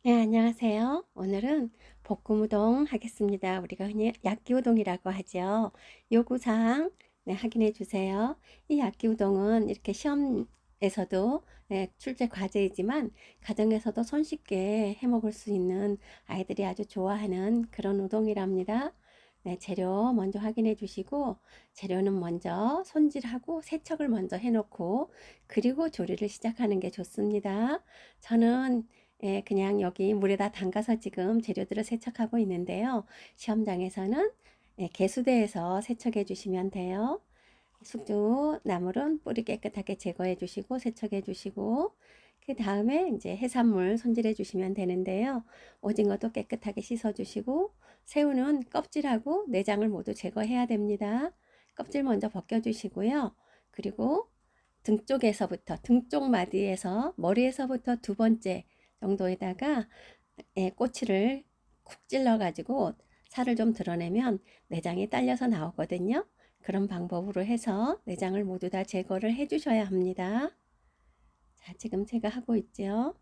네, 안녕하세요. 오늘은 볶음 우동 하겠습니다. 우리가 흔히 야끼 우동이라고 하죠. 요구사항 확인해 주세요. 이 야끼 우동은 이렇게 시험에서도 출제 과제이지만 가정에서도 손쉽게 해 먹을 수 있는 아이들이 아주 좋아하는 그런 우동이랍니다. 네, 재료 먼저 확인해 주시고 재료는 먼저 손질하고 세척을 먼저 해 놓고 그리고 조리를 시작하는 게 좋습니다. 저는 그냥 여기 물에다 담가서 지금 재료들을 세척하고 있는데요. 시험장에서는 개수대에서 세척해 주시면 돼요. 숙주 나물은 뿌리 깨끗하게 제거해 주시고 세척해 주시고 그 다음에 이제 해산물 손질해 주시면 되는데요. 오징어도 깨끗하게 씻어 주시고 새우는 껍질하고 내장을 모두 제거해야 됩니다. 껍질 먼저 벗겨 주시고요. 그리고 등 쪽에서부터 등 쪽 마디에서 머리에서부터 두 번째 정도에다가 꼬치를 쿡 찔러 가지고 살을 좀 드러내면 내장이 딸려서 나오거든요. 그런 방법으로 해서 내장을 모두 다 제거를 해 주셔야 합니다. 자, 지금 제가 하고 있죠.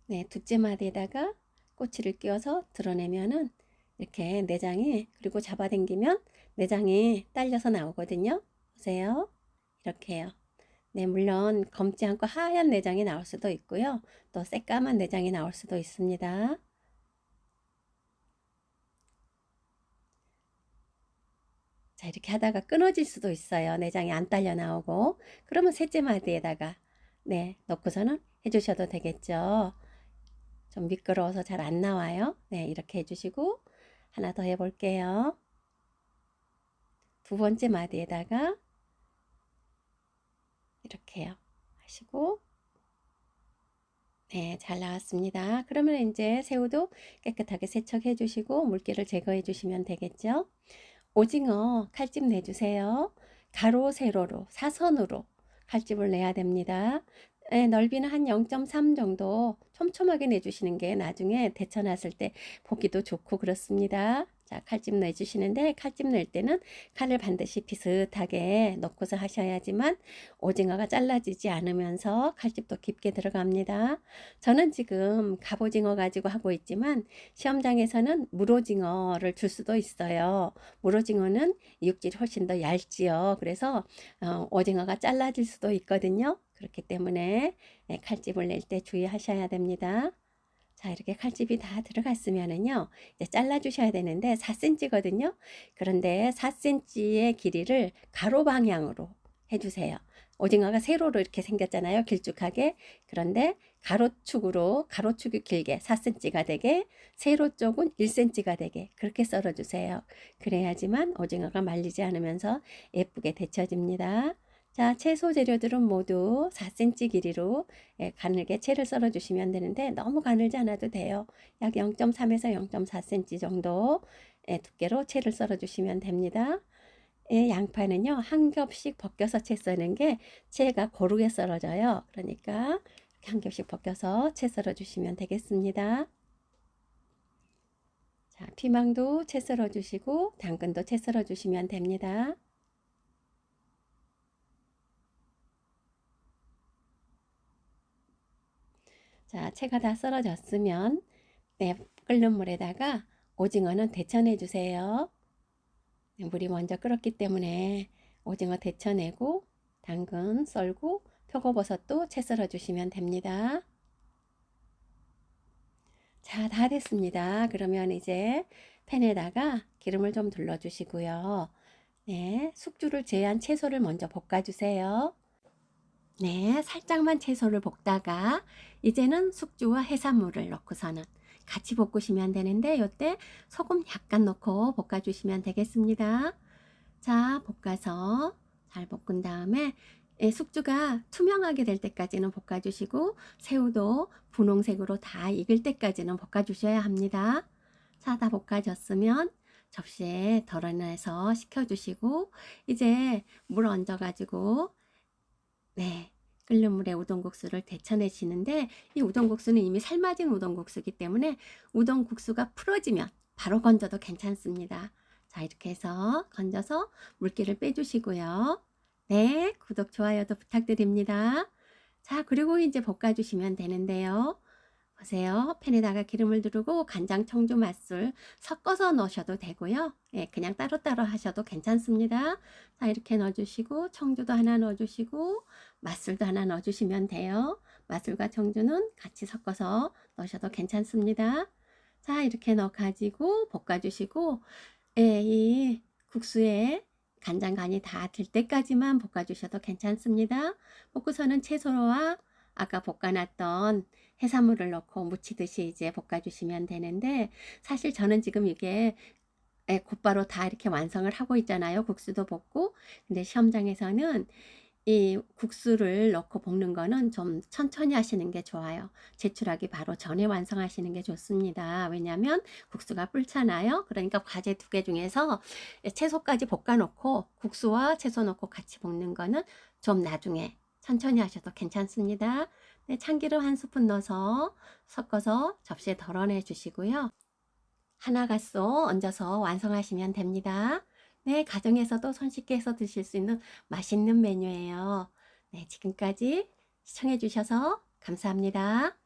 네, 두째 마디에다가 꼬치를 끼워서 드러내면은 이렇게 내장이, 그리고 잡아당기면 내장이 딸려서 나오거든요. 보세요. 이렇게요. 네, 물론 검지 않고 하얀 내장이 나올 수도 있고요. 또 새까만 내장이 나올 수도 있습니다. 자, 이렇게 하다가 끊어질 수도 있어요. 내장이 안 딸려 나오고. 그러면 셋째 마디에다가 넣고서는 해주셔도 되겠죠. 좀 미끄러워서 잘 안 나와요. 네, 이렇게 해주시고 하나 더 해볼게요. 두 번째 마디에다가 이렇게요. 하시고 네, 잘 나왔습니다. 그러면 이제 새우도 깨끗하게 세척해 주시고 물기를 제거해 주시면 되겠죠. 오징어 칼집 내주세요. 가로 세로로 사선으로 칼집을 내야 됩니다. 넓이는 한 0.3 정도 촘촘하게 내주시는 게 나중에 데쳐놨을 때 보기도 좋고 그렇습니다. 자, 칼집 내주시는데 칼집 낼 때는 칼을 반드시 비슷하게 넣고서 하셔야지만 오징어가 잘라지지 않으면서 칼집도 깊게 들어갑니다. 저는 지금 갑오징어 가지고 하고 있지만 시험장에서는 물오징어를 줄 수도 있어요. 물오징어는 육질이 훨씬 더 얇지요. 그래서 오징어가 잘라질 수도 있거든요. 그렇기 때문에 칼집을 낼 때 주의하셔야 됩니다. 자, 이렇게 칼집이 다 들어갔으면은요, 이제 잘라 주셔야 되는데 4cm거든요. 그런데 4cm의 길이를 가로 방향으로 해주세요. 오징어가 세로로 이렇게 생겼잖아요. 길쭉하게. 그런데 가로축이 길게 4cm가 되게, 세로 쪽은 1cm가 되게 그렇게 썰어 주세요. 그래야지만 오징어가 말리지 않으면서 예쁘게 데쳐집니다. 자, 채소 재료들은 모두 4cm 길이로 가늘게 채를 썰어 주시면 되는데 너무 가늘지 않아도 돼요. 약 0.3에서 0.4cm 정도 두께로 채를 썰어 주시면 됩니다. 양파는요, 한 겹씩 벗겨서 채 썰는 게 채가 고르게 썰어져요. 그러니까 한 겹씩 벗겨서 채 썰어 주시면 되겠습니다. 자, 피망도 채 썰어 주시고 당근도 채 썰어 주시면 됩니다. 자, 채가 다 썰어졌으면 끓는 물에다가 오징어는 데쳐내 주세요. 물이 먼저 끓었기 때문에 오징어 데쳐내고 당근 썰고 표고버섯도 채 썰어 주시면 됩니다. 자, 다 됐습니다. 그러면 이제 팬에다가 기름을 좀 둘러 주시고요. 네, 숙주를 제한 채소를 먼저 볶아 주세요. 네, 살짝만 채소를 볶다가 이제는 숙주와 해산물을 넣고서는 같이 볶으시면 되는데 이때 소금 약간 넣고 볶아주시면 되겠습니다. 자, 볶아서 잘 볶은 다음에 숙주가 투명하게 될 때까지는 볶아주시고 새우도 분홍색으로 다 익을 때까지는 볶아주셔야 합니다. 자, 다 볶아졌으면 접시에 덜어내서 식혀주시고 이제 물 얹어가지고 끓는 물에 우동국수를 데쳐내시는데 이 우동국수는 이미 삶아진 우동국수이기 때문에 우동국수가 풀어지면 바로 건져도 괜찮습니다. 자, 이렇게 해서 건져서 물기를 빼주시고요. 네, 구독, 좋아요도 부탁드립니다. 자, 그리고 이제 볶아주시면 되는데요. 보세요. 팬에다가 기름을 두르고 간장, 청주, 맛술 섞어서 넣으셔도 되고요. 예, 그냥 따로따로 하셔도 괜찮습니다. 자, 이렇게 넣어주시고 청주도 하나 넣어주시고 맛술도 하나 넣어주시면 돼요. 맛술과 청주는 같이 섞어서 넣으셔도 괜찮습니다. 자, 이렇게 넣어 가지고 볶아주시고 예, 이 국수에 간장 간이 다 들 때까지만 볶아주셔도 괜찮습니다. 볶고서는 채소와 아까 볶아놨던 해산물을 넣고 무치듯이 이제 볶아주시면 되는데, 사실 저는 지금 이게 곧바로 다 이렇게 완성을 하고 있잖아요. 국수도 볶고. 근데 시험장에서는 이 국수를 넣고 볶는 거는 좀 천천히 하시는 게 좋아요. 제출하기 바로 전에 완성하시는 게 좋습니다. 왜냐하면 국수가 불잖아요. 그러니까 과제 2개 중에서 채소까지 볶아 놓고 국수와 채소 넣고 같이 볶는 거는 좀 나중에 천천히 하셔도 괜찮습니다. 네, 참기름 1스푼 넣어서 섞어서 접시에 덜어내 주시고요. 하나 가수 얹어서 완성하시면 됩니다. 네, 가정에서도 손쉽게 해서 드실 수 있는 맛있는 메뉴예요. 네, 지금까지 시청해 주셔서 감사합니다.